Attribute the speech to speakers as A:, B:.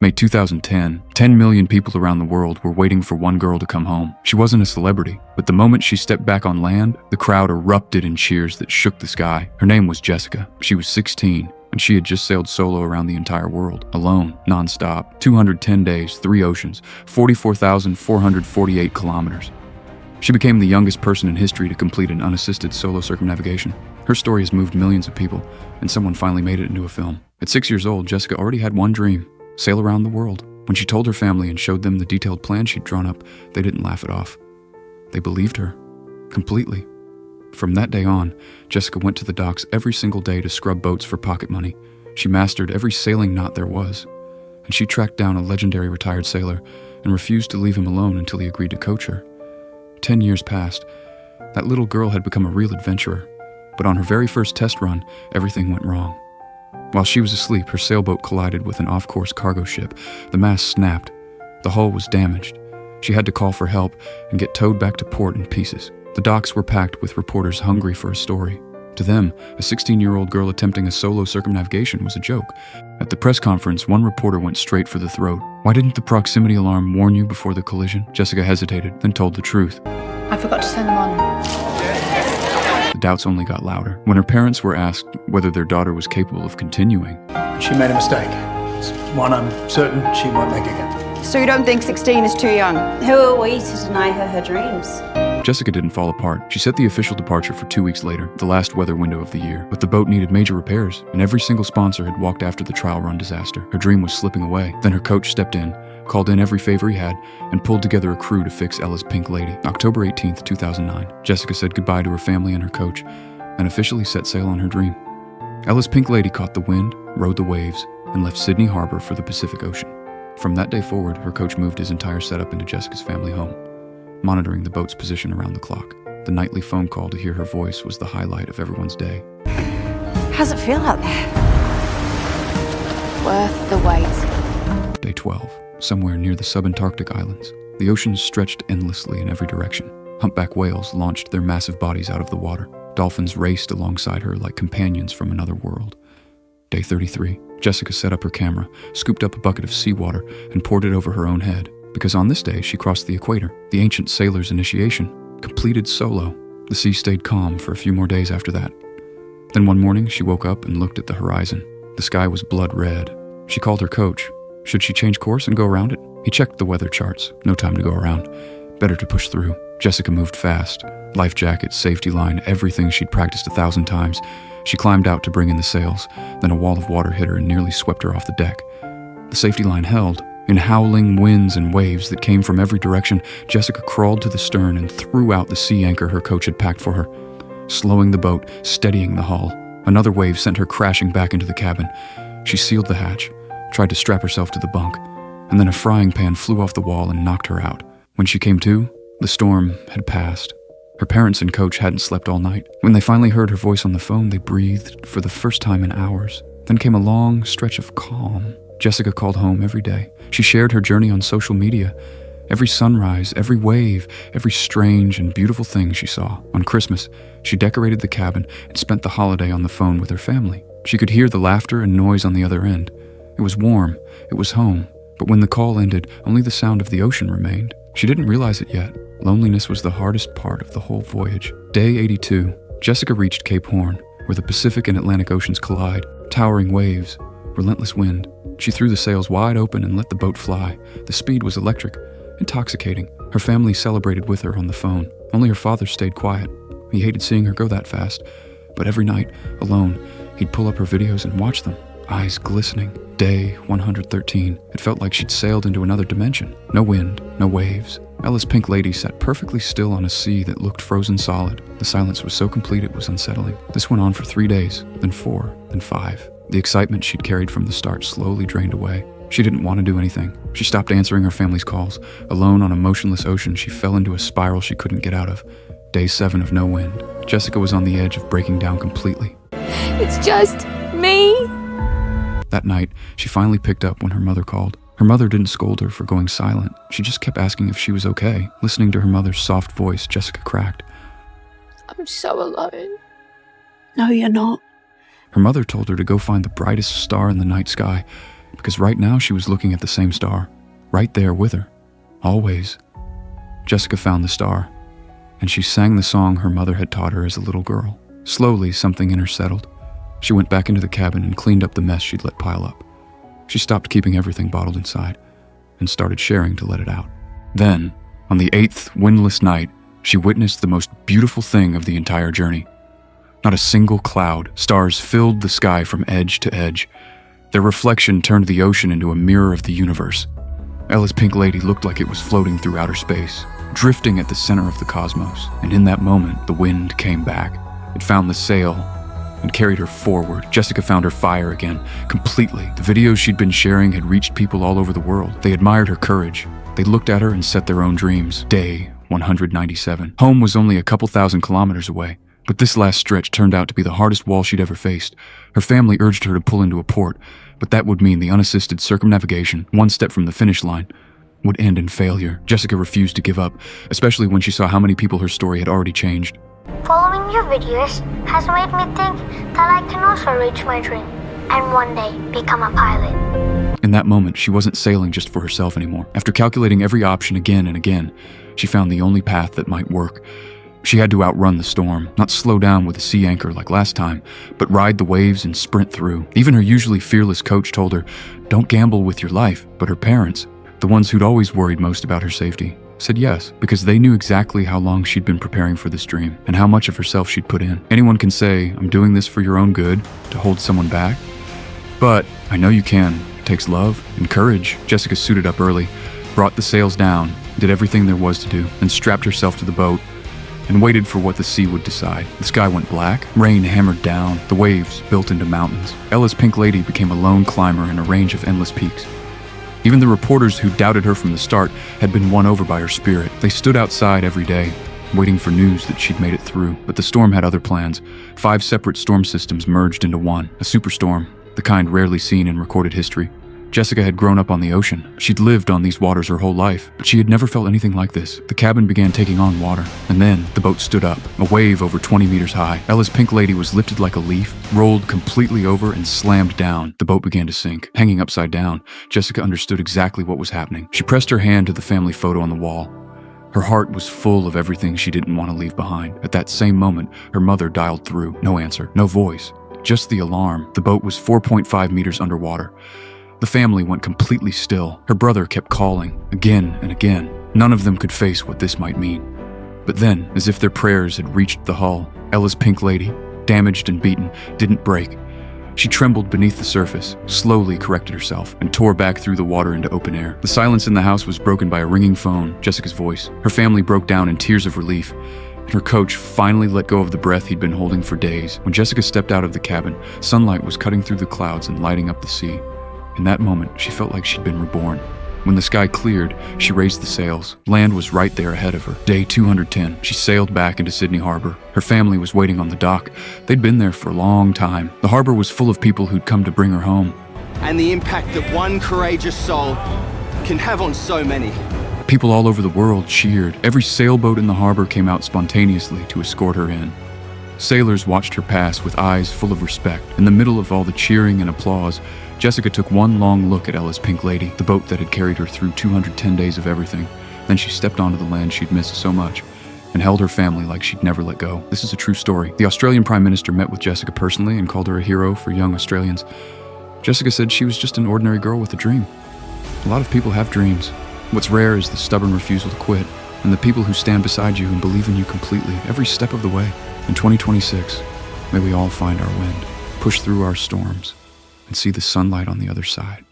A: May 2010, 10 million people around the world were waiting for one girl to come home. She wasn't a celebrity, but the moment she stepped back on land, the crowd erupted in cheers that shook the sky. Her name was Jessica. She was 16, and she had just sailed solo around the entire world, alone, non-stop, 210 days, 3 oceans, 44,448 kilometers. She became the youngest person in history to complete an unassisted solo circumnavigation. Her story has moved millions of people, and someone finally made it into a film. At 6 years old, Jessica already had one dream: sail around the world. When she told her family and showed them the detailed plan she'd drawn up, they didn't laugh it off. They believed her, completely. From that day on, Jessica went to the docks every single day to scrub boats for pocket money. She mastered every sailing knot there was, and she tracked down a legendary retired sailor and refused to leave him alone until he agreed to coach her. 10 years passed. That little girl had become a real adventurer, but on her very first test run, everything went wrong. While she was asleep, her sailboat collided with an off-course cargo ship. The mast snapped. The hull was damaged. She had to call for help and get towed back to port in pieces. The docks were packed with reporters hungry for a story. To them, a 16-year-old girl attempting a solo circumnavigation was a joke. At the press conference, one reporter went straight for the throat. "Why didn't the proximity alarm warn you before the collision?" Jessica hesitated, then told the truth.
B: I forgot to turn them on.
A: The doubts only got louder. When her parents were asked whether their daughter was capable of continuing,
C: She made a mistake. It's one I'm certain she won't make again.
D: So you don't think 16 is too young?
E: Who are we to deny her her dreams?
A: Jessica didn't fall apart. She set the official departure for 2 weeks later, the last weather window of the year. But the boat needed major repairs, and every single sponsor had walked after the trial run disaster. Her dream was slipping away. Then her coach stepped in, called in every favor he had, and pulled together a crew to fix Ella's Pink Lady. October 18th, 2009, Jessica said goodbye to her family and her coach, and officially set sail on her dream. Ella's Pink Lady caught the wind, rode the waves, and left Sydney Harbor for the Pacific Ocean. From that day forward, her coach moved his entire setup into Jessica's family home, monitoring the boat's position around the clock. The nightly phone call to hear her voice was the highlight of everyone's day.
D: How's it feel out there?
B: Worth the wait.
A: Day 12, somewhere near the subantarctic islands. The oceans stretched endlessly in every direction. Humpback whales launched their massive bodies out of the water. Dolphins raced alongside her like companions from another world. Day 33, Jessica set up her camera, scooped up a bucket of seawater, and poured it over her own head. Because on this day, she crossed the equator, the ancient sailor's initiation, completed solo. The sea stayed calm for a few more days after that. Then one morning, she woke up and looked at the horizon. The sky was blood red. She called her coach. Should she change course and go around it? He checked the weather charts. No time to go around. Better to push through. Jessica moved fast. Life jacket, safety line, everything she'd practiced 1,000 times. She climbed out to bring in the sails. Then a wall of water hit her and nearly swept her off the deck. The safety line held. In howling winds and waves that came from every direction, Jessica crawled to the stern and threw out the sea anchor her coach had packed for her, slowing the boat, steadying the hull. Another wave sent her crashing back into the cabin. She sealed the hatch, tried to strap herself to the bunk, and then a frying pan flew off the wall and knocked her out. When she came to, the storm had passed. Her parents and coach hadn't slept all night. When they finally heard her voice on the phone, they breathed for the first time in hours. Then came a long stretch of calm. Jessica called home every day. She shared her journey on social media. Every sunrise, every wave, every strange and beautiful thing she saw. On Christmas, she decorated the cabin and spent the holiday on the phone with her family. She could hear the laughter and noise on the other end. It was warm. It was home. But when the call ended, only the sound of the ocean remained. She didn't realize it yet. Loneliness was the hardest part of the whole voyage. Day 82, Jessica reached Cape Horn, where the Pacific and Atlantic Oceans collide. Towering waves, relentless wind. She threw the sails wide open and let the boat fly. The speed was electric, intoxicating. Her family celebrated with her on the phone. Only her father stayed quiet. He hated seeing her go that fast. But every night, alone, he'd pull up her videos and watch them, eyes glistening. Day 113. It felt like she'd sailed into another dimension. No wind, no waves. Ella's Pink Lady sat perfectly still on a sea that looked frozen solid. The silence was so complete it was unsettling. This went on for 3 days, then 4, then 5. The excitement she'd carried from the start slowly drained away. She didn't want to do anything. She stopped answering her family's calls. Alone on a motionless ocean, she fell into a spiral she couldn't get out of. Day 7 of no wind. Jessica was on the edge of breaking down completely.
B: It's just me.
A: That night, she finally picked up when her mother called. Her mother didn't scold her for going silent. She just kept asking if she was okay. Listening to her mother's soft voice, Jessica cracked.
B: I'm so alone.
D: No, you're not.
A: Her mother told her to go find the brightest star in the night sky, because right now she was looking at the same star, right there with her, always. Jessica found the star, and she sang the song her mother had taught her as a little girl. Slowly, something in her settled. She went back into the cabin and cleaned up the mess she'd let pile up. She stopped keeping everything bottled inside and started sharing to let it out. Then, on the 8th windless night, she witnessed the most beautiful thing of the entire journey. Not a single cloud. Stars filled the sky from edge to edge. Their reflection turned the ocean into a mirror of the universe. Ella's Pink Lady looked like it was floating through outer space, drifting at the center of the cosmos. And in that moment, the wind came back. It found the sail and carried her forward. Jessica found her fire again, completely. The videos she'd been sharing had reached people all over the world. They admired her courage. They looked at her and set their own dreams. Day 197. Home was only a couple thousand kilometers away, but this last stretch turned out to be the hardest wall she'd ever faced. Her family urged her to pull into a port, but that would mean the unassisted circumnavigation, one step from the finish line, would end in failure. Jessica refused to give up, especially when she saw how many people her story had already changed.
F: Following your videos has made me think that I can also reach my dream and one day become a pilot.
A: In that moment, she wasn't sailing just for herself anymore. After calculating every option again and again, she found the only path that might work. She had to outrun the storm, not slow down with a sea anchor like last time, but ride the waves and sprint through. Even her usually fearless coach told her, "Don't gamble with your life." But her parents, the ones who'd always worried most about her safety, said yes, because they knew exactly how long she'd been preparing for this dream and how much of herself she'd put in. Anyone can say, "I'm doing this for your own good, to hold someone back." But I know you can. It takes love and courage. Jessica suited up early, brought the sails down, did everything there was to do, and strapped herself to the boat and waited for what the sea would decide. The sky went black, rain hammered down, the waves built into mountains. Ella's Pink Lady became a lone climber in a range of endless peaks. Even the reporters who doubted her from the start had been won over by her spirit. They stood outside every day, waiting for news that she'd made it through. But the storm had other plans. 5 separate storm systems merged into one, a superstorm, the kind rarely seen in recorded history. Jessica had grown up on the ocean. She'd lived on these waters her whole life, but she had never felt anything like this. The cabin began taking on water, and then the boat stood up, a wave over 20 meters high. Ella's Pink Lady was lifted like a leaf, rolled completely over, and slammed down. The boat began to sink. Hanging upside down, Jessica understood exactly what was happening. She pressed her hand to the family photo on the wall. Her heart was full of everything she didn't want to leave behind. At that same moment, her mother dialed through. No answer, no voice, just the alarm. The boat was 4.5 meters underwater. The family went completely still. Her brother kept calling, again and again. None of them could face what this might mean. But then, as if their prayers had reached the hull, Ella's Pink Lady, damaged and beaten, didn't break. She trembled beneath the surface, slowly corrected herself, and tore back through the water into open air. The silence in the house was broken by a ringing phone, Jessica's voice. Her family broke down in tears of relief, and her coach finally let go of the breath he'd been holding for days. When Jessica stepped out of the cabin, sunlight was cutting through the clouds and lighting up the sea. In that moment, she felt like she'd been reborn. When the sky cleared, she raised the sails. Land was right there ahead of her. Day 210, she sailed back into Sydney Harbor. Her family was waiting on the dock. They'd been there for a long time. The harbor was full of people who'd come to bring her home.
G: And the impact that one courageous soul can have on so many.
A: People all over the world cheered. Every sailboat in the harbor came out spontaneously to escort her in. Sailors watched her pass with eyes full of respect. In the middle of all the cheering and applause, Jessica took one long look at Ella's Pink Lady, the boat that had carried her through 210 days of everything. Then she stepped onto the land she'd missed so much and held her family like she'd never let go. This is a true story. The Australian Prime Minister met with Jessica personally and called her a hero for young Australians. Jessica said she was just an ordinary girl with a dream. A lot of people have dreams. What's rare is the stubborn refusal to quit, and the people who stand beside you and believe in you completely, every step of the way. In 2026, may we all find our wind, push through our storms, and see the sunlight on the other side.